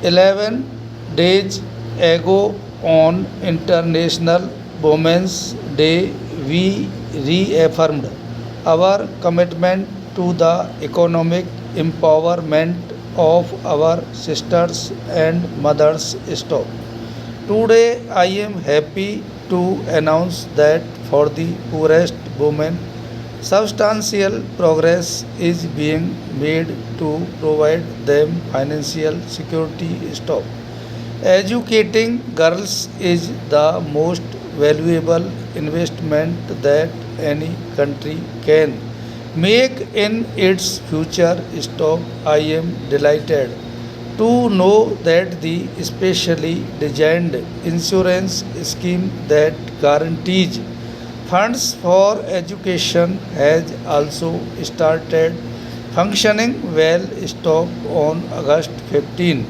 11 days ago, on International Women's Day, we reaffirmed our commitment to the economic empowerment of our sisters and mothers. Stop. Today, I am happy to announce that for the poorest women, substantial progress is being made to provide them financial security. Stop. Educating girls is the most valuable investment that any country can make in its future. Stop. I am delighted to know that the specially designed insurance scheme that guarantees funds for education has also started functioning well. Stop. On August 15.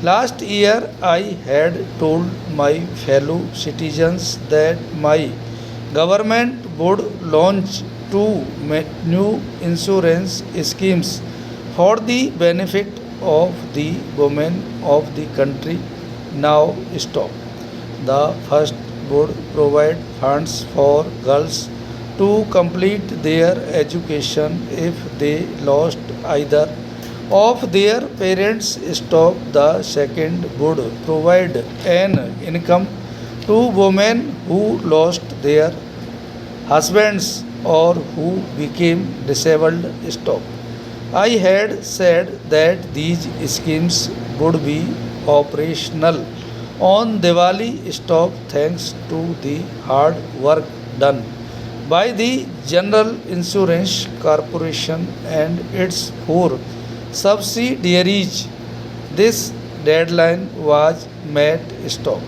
Last year, I had told my fellow citizens that my government would launch two new insurance schemes for the benefit of the women of the country. Now, stop. The first would provide funds for girls to complete their education if they lost either of their parents. Stop. The second would provide an income to women who lost their husbands or who became disabled. Stop. I had said that these schemes would be operational on Diwali. Stop. Thanks to the hard work done by the General Insurance Corporation and its four subsidiaries, this deadline was met. Stop.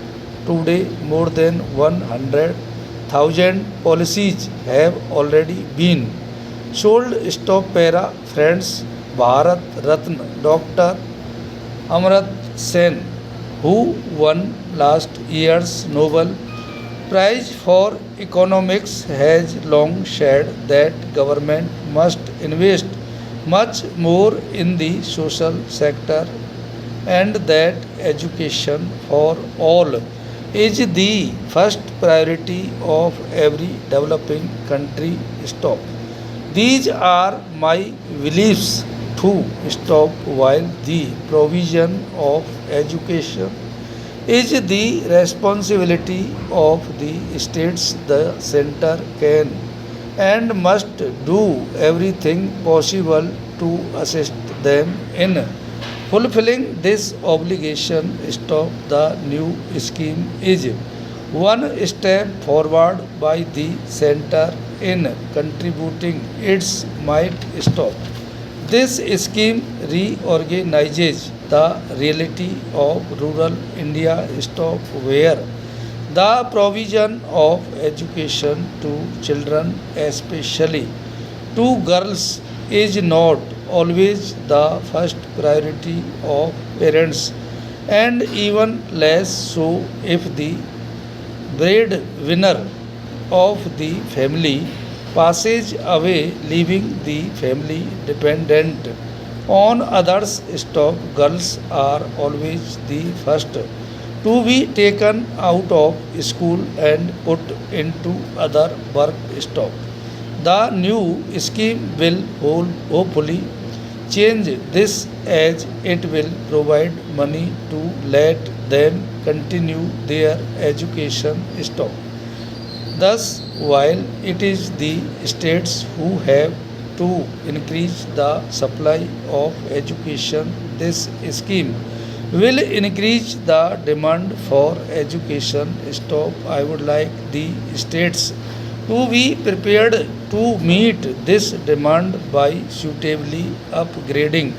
Today, more than 100,000 policies have already been sold. Stop. Para. Friends, Bharat Ratna Dr. Amrit Sen, who won last year's Nobel Prize for Economics, has long said that government must invest much more in the social sector and that education for all is the first priority of every developing country. Stop. These are my beliefs too. Stop. While the provision of education is the responsibility of the states, the center can and must do everything possible to assist them in fulfilling this obligation. Stop. The new scheme is one step forward by the center in contributing its might. Stop. This scheme reorganizes the reality of rural India. Stop. Where the provision of education to children, especially to girls, is not always the first priority of parents, and even less so if the breadwinner of the family passes away, leaving the family dependent on others. Stop. Girls are always the first to be taken out of school and put into other work. Stop. The new scheme will hopefully change this as it will provide money to let them continue their education. Stop. Thus, while it is the states who have to increase the supply of education, this scheme will increase the demand for education. Stop. I would like the states to be prepared to meet this demand by suitably upgrading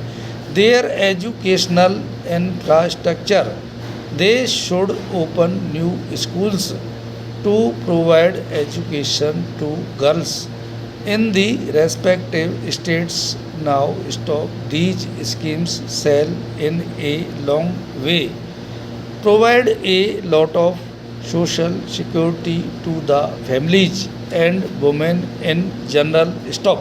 their educational infrastructure. They should open new schools to provide education to girls in the respective states. Now, stop. These schemes shall in a long way provide a lot of social security to the families and women in general. Stop.